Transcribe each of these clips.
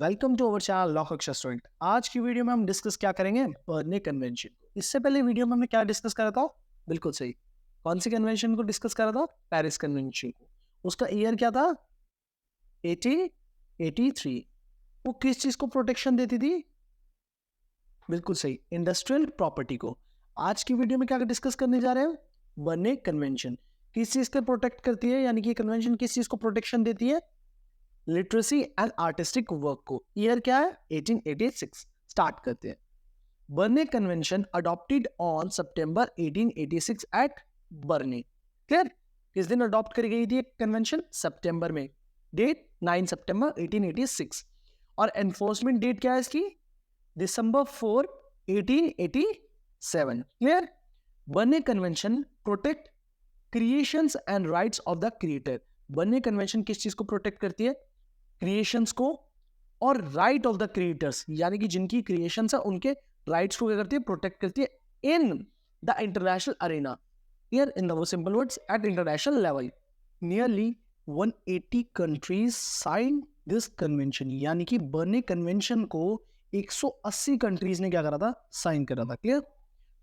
Welcome to our channel law Kaksha student. आज की video में हम डिस्कस क्या करेंगे, बर्ने कन्वेंशन। इससे पहले वीडियो में हमने क्या डिस्कस करा था? बिल्कुल सही, कौन सी कन्वेंशन को डिस्कस करा था? पेरिस कन्वेंशन को। उसका ईयर क्या था? 1883। वो किस चीज को प्रोटेक्शन देती थी? बिल्कुल सही, इंडस्ट्रियल प्रॉपर्टी को। आज की वीडियो में क्या डिस्कस करने जा रहे हैं? बर्ने कन्वेंशन किस चीज को प्रोटेक्ट करती है, यानी कि कन्वेंशन किस चीज को प्रोटेक्शन देती है? लिटरेसी एंड आर्टिस्टिक वर्क को। ईयर क्या है? 1886। स्टार्ट करते हैं। बर्ने कन्वेंशन अडॉप्टेड ऑन सितंबर 1886 एट बर्ने। क्लियर? किस दिन अडॉप्ट करी गई थी कन्वेंशन? सितंबर में। डेट 9 सितंबर 1886। और एनफोर्समेंट डेट क्या है इसकी? दिसंबर 4 1887। Clear? Berne convention protect creations and rights of the creator. Berne convention किस चीज को प्रोटेक्ट करती है? क्रिएशंस को और राइट ऑफ द क्रिएटर्स, यानी कि जिनकी क्रिएशंस है उनके राइट्स को क्या करती है? प्रोटेक्ट करती है in the international arena. Here in the simple words, at international level nearly 180 countries sign this convention. यानी कि बर्ने कन्वेंशन को 180 कंट्रीज ने क्या करा था? साइन करा था। Clear?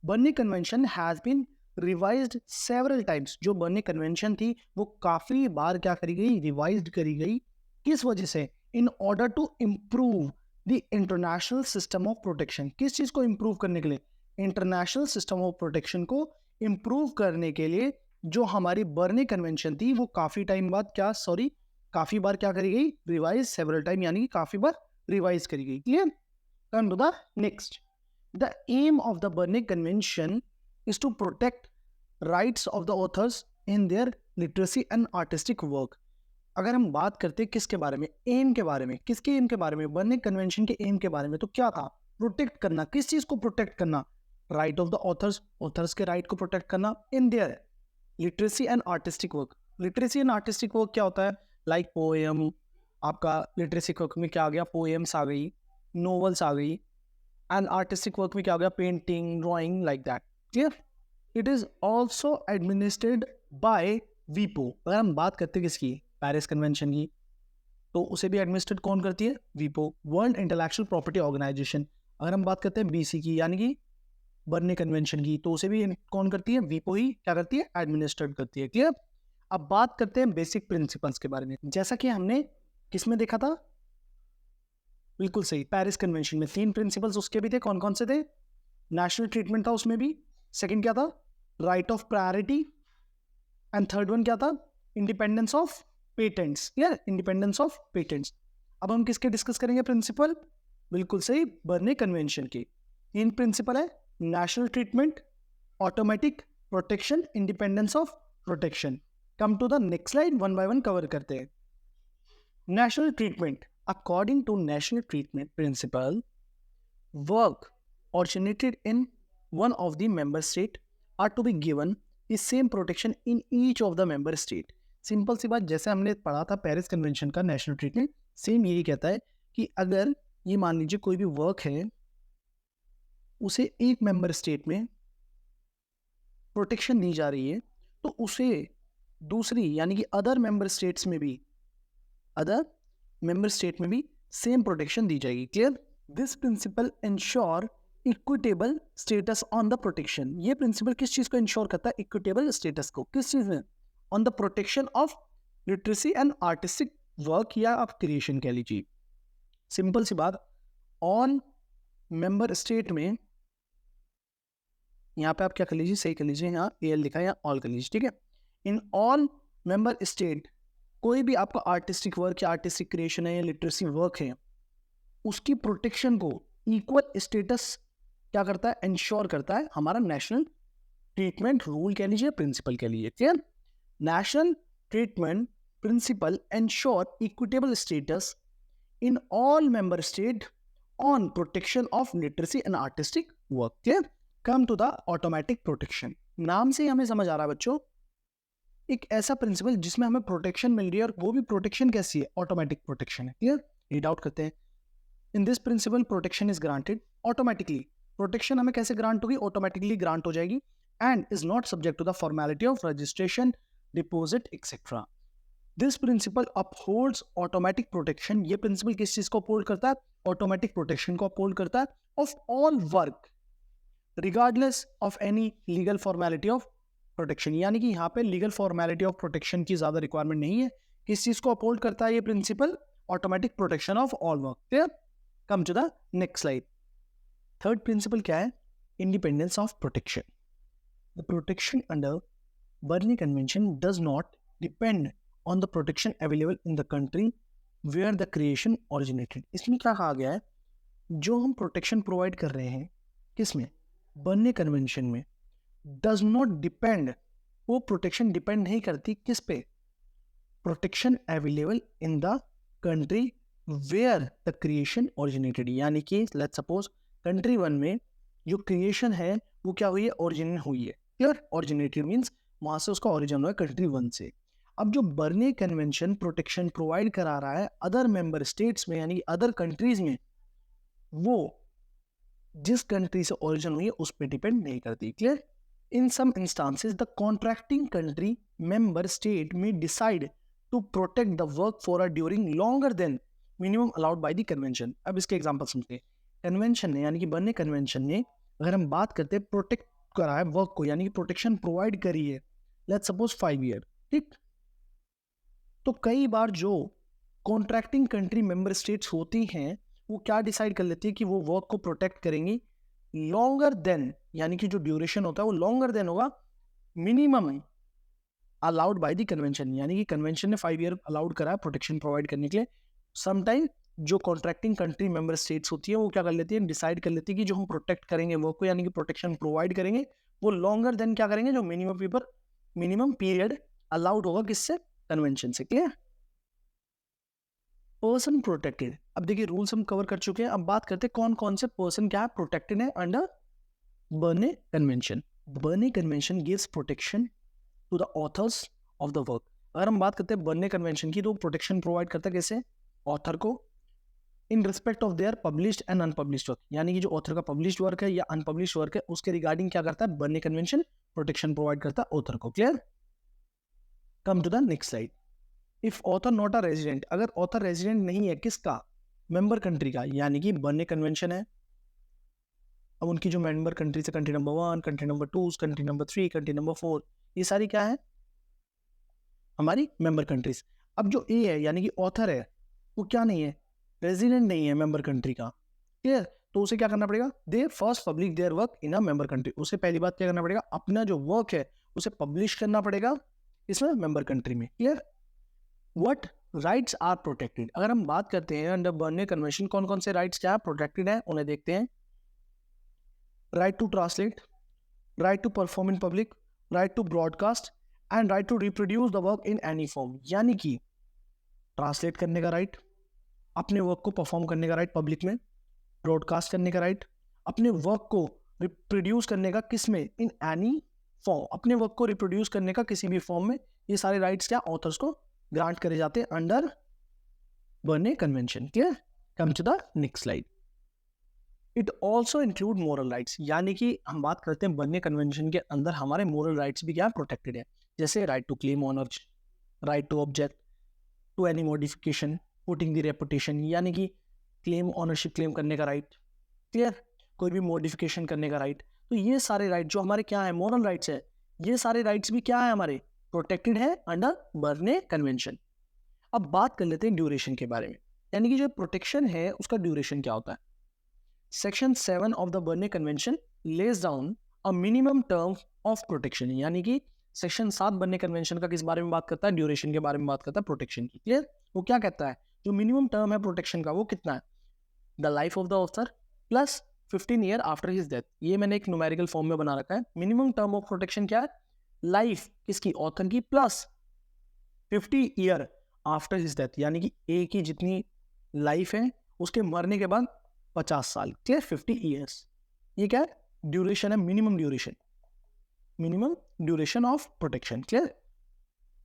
Berne convention has been revised several times. जो बर्ने कन्वेंशन थी वो काफी बार क्या करी गई? रिवाइज्ड करी गई। किस वजह से? In order to improve the international system of protection. किस चीज को इंप्रूव करने के लिए? इंटरनेशनल सिस्टम ऑफ प्रोटेक्शन को इंप्रूव करने के लिए जो हमारी बर्ने कन्वेंशन थी वो काफी टाइम बाद काफी बार क्या करी गई? रिवाइज सेवरल टाइम, यानी कि काफी बार रिवाइज करी गई। Clear? Come to the next. The aim of the Berne Convention is to protect rights of the authors in their literacy and artistic work. अगर हम बात करते हैं किसके बारे में? एम के बारे में। किसके एम के बारे में? बर्ने कन्वेंशन के एम के बारे में। तो क्या था? प्रोटेक्ट करना। किस चीज को प्रोटेक्ट करना? Right of the author's, authors के राइट को प्रोटेक्ट करना in their literacy and artistic work. Literacy and artistic work क्या होता है? Like poem. आपका लिटरेसी वर्क में क्या आ गया? पोएम्स आ गई, नोवेल्स आ गई। एंड आर्टिस्टिक वर्क में क्या हो गया? Painting, drawing, like that. Clear? It is also administered by वीपो। अगर हम बात करते हैं किसकी? पेरिस कन्वेंशन की, तो उसे भी एडमिनिस्ट्रेट कौन करती है? वीपो, वर्ल्ड इंटेलेक्चुअल प्रॉपर्टी ऑर्गेनाइजेशन। अगर हम बात करते हैं बीसी की, यानी कि बर्ने कन्वेंशन की, तो उसे भी कौन करती है? वीपो ही क्या करती है? एडमिनिस्ट्रेट करती है। क्लियर? अब बात करते हैं बेसिक प्रिंसिपल्स के बारे में। जैसा कि हमने किसमें देखा था? बिल्कुल सही, पेरिस कन्वेंशन में 3 प्रिंसिपल्स उसके भी थे। कौन कौन से थे? नेशनल ट्रीटमेंट था उसमें भी। सेकंड क्या था? Right of priority. And third one क्या था? Independence of patents. Clear? Independence of patents. अब हम किसके डिस्कस करेंगे प्रिंसिपल? बिल्कुल सही, बर्ने कन्वेंशन के 3 प्रिंसिपल है। National treatment, automatic protection, independence of protection. Come to the next slide, one by one cover करते हैं। National treatment. According to national treatment principle, work originated in one of the member state are to be given the same protection in each of the member state. Simple सी बात, जैसे हमने पढ़ा था Paris convention का national treatment, same यही कहता है कि अगर ये मान लीजिए कोई भी वर्क है, उसे एक मेंबर स्टेट में प्रोटेक्शन दी जा रही है, तो उसे दूसरी यानी कि अदर मेंबर स्टेट में भी सेम प्रोटेक्शन दी जाएगी। Clear? This principle ensure equitable status on the protection. ये प्रिंसिपल किस चीज को इंश्योर करता है? इक्विटेबल स्टेटस को। किस चीज में? On the protection of literacy and artistic work, या आप क्रिएशन कह लीजिए। सिंपल सी बात, ऑन मेंबर स्टेट में, यहां पे आप क्या कर लीजिए? सही कर लीजिए, यहाँ एल लिखा है, यहाँ ऑल कर लीजिए। ठीक है? इन ऑल मेंबर स्टेट कोई भी आपका आर्टिस्टिक वर्क या आर्टिस्टिक क्रिएशन है या लिटरेसी वर्क है, उसकी प्रोटेक्शन को इक्वल स्टेटस क्या करता है? इंश्योर करता है हमारा नेशनल ट्रीटमेंट रूल कह लीजिए, प्रिंसिपल कह लीजिए। Clear? National treatment principle ensure equitable status in all member state on protection of literacy and artistic work. Clear? Come to the automatic protection. नाम से हमें समझ आ रहा है बच्चों, एक ऐसा प्रिंसिपल जिसमें हमें प्रोटेक्शन मिल रही है, और वो भी प्रोटेक्शन कैसी है? ऑटोमेटिक प्रोटेक्शन है। क्लियर? रीड आउट करते हैं। In this principle protection is granted automatically. Protection हमें कैसे ग्रांट होगी? ऑटोमेटिकली ग्रांट हो जाएगी। And is not subject to the formality of registration, deposit, etcetera. This principle upholds automatic protection, ये principle किस चीज को अपहोल्ड करता है? ऑटोमेटिक प्रोटेक्शन को अपहोल्ड करता है of all work regardless of any legal formality of protection. यानी कि यहाँ पे लीगल फॉर्मेलिटी ऑफ प्रोटेक्शन की ज्यादा रिक्वायरमेंट नहीं है। किस चीज को अपहोल्ड करता है ये principle? Automatic protection of all work. Clear? Come to the next slide. Third principle क्या है? Independence of protection. The protection under Berne convention does not depend on the protection available in the country where the creation originated। इसमें क्या कहा गया है? जो हम protection provide कर रहे हैं किसमें? बर्न कन्वेंशन में, डज नॉट डिपेंड, वो प्रोटेक्शन डिपेंड नहीं करती किस पे? Protection available in the country where the creation originated. यानी कि लेट्स सपोज कंट्री 1 में जो क्रिएशन है वो क्या हुई है? ओरिजिन हुई है। क्लियर? ओरिजिनेटेड मीन्स वहां से उसका ओरिजिन हुआ है कंट्री 1 से। अब जो बर्न कन्वेंशन प्रोटेक्शन प्रोवाइड करा रहा है अदर मेंबर स्टेट्स में, यानी अदर कंट्रीज में, वो जिस कंट्री से ओरिजिन हुई है उस पर डिपेंड नहीं करती। Clear? In some instances the contracting country member state में decide to protect the work for a during longer than minimum allowed by the convention. अब इसके एग्जांपल सुनते हैं। कन्वेंशन ने, यानी कि बर्न कन्वेंशन ने, अगर हम बात करते हैं प्रोटेक्ट करा है वर्क को, यानी कि प्रोटेक्शन प्रोवाइड करी है, लेट्स सपोज 5 ईयर, ठीक? तो कई बार जो कॉन्ट्रैक्टिंग कंट्री मेंबर स्टेट्स होती हैं वो क्या डिसाइड कर लेती है कि वो वर्क को प्रोटेक्ट करेंगी लॉन्गर देन, यानी कि जो ड्यूरेशन होता है वो लॉन्गर देन होगा minimum allowed by the convention. यानी कि कन्वेंशन ने 5 ईयर अलाउड करा है प्रोटेक्शन प्रोवाइड करने के लिए। समटाइम जो कॉन्ट्रैक्टिंग कंट्री मेंबर स्टेट्स होती है वो क्या कर लेती है? डिसाइड कर लेती है कि जो हम प्रोटेक्ट करेंगे वर्क को, यानी कि प्रोटेक्शन प्रोवाइड करेंगे, वो लॉन्गर देन क्या करेंगे? जो मिनिमम पीरियड अलाउड होगा किससे? कन्वेंशन से। क्लियर? Person protected. अब देखिए रूल्स हम कवर कर चुके हैं, अब बात करते हैं कौन कौन से पर्सन क्या प्रोटेक्टेड है under Berne convention. Berne convention gives protection to the authors of the work. अगर हम बात करते हैं बर्न कन्वेंशन की तो प्रोटेक्शन प्रोवाइड करता है कैसे? ऑथर को in respect of their published and unpublished work. यानी कि जो ऑथर का पब्लिश्ड वर्क है या अनपब्लिश्ड वर्क है उसके रिगार्डिंग क्या करता है? बर्न कन्वेंशन प्रोटेक्शन प्रोवाइड करता है ऑथर को। Clear? Come to the next slide. If author not a resident, अगर ऑथर रेजिडेंट नहीं है किसका? मेंबर कंट्री का, यानी कि बर्न कन्वेंशन है। अब उनकी जो मेंबर कंट्री से country number 1, country number 2, country number 3, country number 4, ये सारी क्या है? हमारी मेंबर कंट्रीज। अब जो ए है यानी कि ऑथर है वो क्या नहीं है? रेजिडेंट नहीं है मेंबर कंट्री का। क्लियर? तो उसे क्या करना पड़ेगा? They first publish their work in a member country. उसे पहली बात क्या करना पड़ेगा? अपना जो वर्क है उसे पब्लिश करना पड़ेगा इसमें मेंबर कंट्री में। Clear? What rights are protected. अगर हम बात करते हैं अंडर बर्न कन्वेंशन कौन कौन से राइट्स क्या प्रोटेक्टेड है उन्हें देखते हैं। Right to translate, right to perform in public, right to broadcast and right to reproduce the work in any form. यानी कि ट्रांसलेट करने का राइट, अपने वर्क को परफॉर्म करने का राइट पब्लिक में, ब्रॉडकास्ट करने का राइट, अपने वर्क को रिप्रोड्यूस करने का किस में? इन एनी फॉर्म, अपने वर्क को रिप्रोड्यूस करने का किसी भी फॉर्म में। ये सारे राइट्स क्या ऑथर्स को ग्रांट करे जाते हैं under Berne convention. Clear? Come to the next slide. It also include moral rights. यानी कि हम बात करते हैं बर्न कन्वेंशन के अंदर हमारे मोरल राइट्स भी क्या प्रोटेक्टेड है, जैसे right to claim honour, right to object to any modification putting the reputation, यानी कि क्लेम ऑनरशिप क्लेम करने का राइट। क्लियर? कोई भी मॉडिफिकेशन करने का राइट। तो ये सारे राइट जो हमारे क्या है? मोरल राइट्स है। ये सारे राइट्स भी क्या है? हमारे प्रोटेक्टेड है अंडर बर्न कन्वेंशन। अब बात कर लेते हैं ड्यूरेशन के बारे में, यानी कि जो प्रोटेक्शन है उसका ड्यूरेशन क्या होता है। Section 7 of the burn convention lays down a minimum term of protection. यानी कि सेक्शन 7 बर्न कन्वेंशन का किस बारे में बात करता है? ड्यूरेशन के बारे में बात करता है, प्रोटेक्शन की। क्लियर? वो क्या कहता है? जो मिनिमम टर्म है प्रोटेक्शन का वो कितना है? The life of the author plus 15 year after his death. ये मैंने एक न्यूमेरिकल फॉर्म में बना रखा है। मिनिमम टर्म ऑफ प्रोटेक्शन क्या है? लाइफ किसकी? ऑथर की, plus 50 year after his death, यानी कि ए की जितनी लाइफ है उसके मरने के बाद 50 साल। क्लियर? 50 ईयर्स। ये क्या है? ड्यूरेशन है, minimum duration of protection. Clear?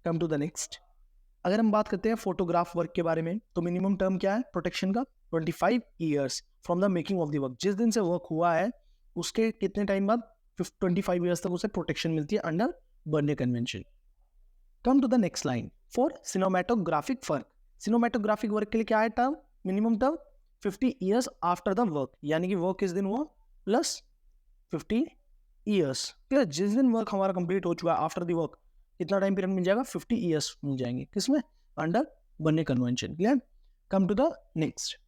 Come to the next. अगर हम बात करते हैं फोटोग्राफ वर्क के बारे में तो मिनिमम टर्म क्या है प्रोटेक्शन का? 25 years from the making of the work. जिस दिन से वर्क हुआ है उसके कितने टाइम बाद 25 ईयर्स तक उसे प्रोटेक्शन मिलती है under Berne convention. Come to the next line for cinematographic work. Cinematographic work के लिए क्या है term, minimum term 50 years after the work, यानी कि वर्क किस दिन हुआ प्लस 50 ईयर्स। क्लियर, जिस दिन वर्क हमारा कंप्लीट हो चुका है आफ्टर द वर्क कितना टाइम पीरियड मिल जाएगा, 50 ईयर्स मिल जाएंगे, किसमें, under Berne convention. Clear, come to the next.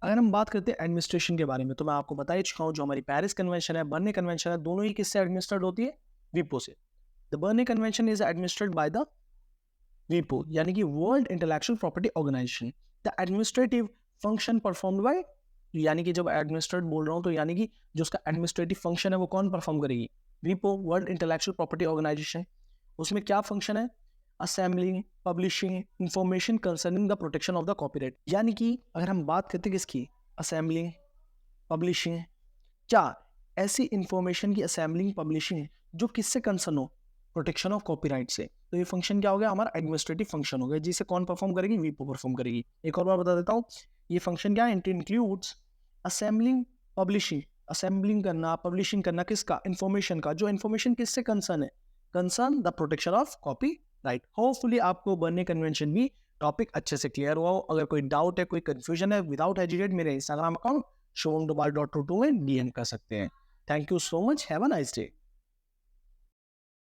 अगर हम बात करते हैं एडमिनिस्ट्रेशन के बारे में, तो मैं आपको बता ही चुका हूँ, जो हमारी पेरिस कन्वेंशन है, बर्ने कन्वेंशन है, दोनों ही किससे एडमिनिस्ट्रेड होती है, विपो से। The Berne convention is administered by the विपो, यानी कि World Intellectual Property Organization. The administrative function performed by, यानी कि जब एडमिनिस्ट्रेट बोल रहा हूँ तो यानी कि जो उसका एडमिनिस्ट्रेटिव फंक्शन है वो कौन परफॉर्म करेगी, विपो, वर्ल्ड इंटेलेक्चुअल प्रॉपर्टी ऑर्गेनाइजेशन। उसमें क्या फंक्शन है, assembling, publishing information concerning the protection of the copyright. यानी कि अगर हम बात करते हैं किसकी, असेंबलिंग, पब्लिशिंग, क्या ऐसी इंफॉर्मेशन की असेंबलिंग, पब्लिशिंग जो किससे कंसर्न हो, प्रोटेक्शन ऑफ कॉपीराइट से, तो ये फंक्शन क्या हो गया, हमारा एडमिनिस्ट्रेटिव फंक्शन हो गया, जिसे कौन परफॉर्म करेगी, विपो परफॉर्म करेगी। एक और बार बता देता हूँ, ये फंक्शन क्या है, it includes assembling, publishing, assembling करना, पब्लिशिंग करना किसका, इंफॉर्मेशन का, जो इंफॉर्मेशन किससे कंसर्न है, concern the protection of copy right. Hopefully आपको बर्ने कन्वेंशन भी टॉपिक अच्छे से क्लियर हुआ हो। अगर कोई डाउट है, कोई कंफ्यूजन है, विदाउट हेजिटेट मेरे इंस्टाग्राम अकाउंट shubhamdobal.22 में डीएम कर सकते हैं। Thank you so much, have a nice day.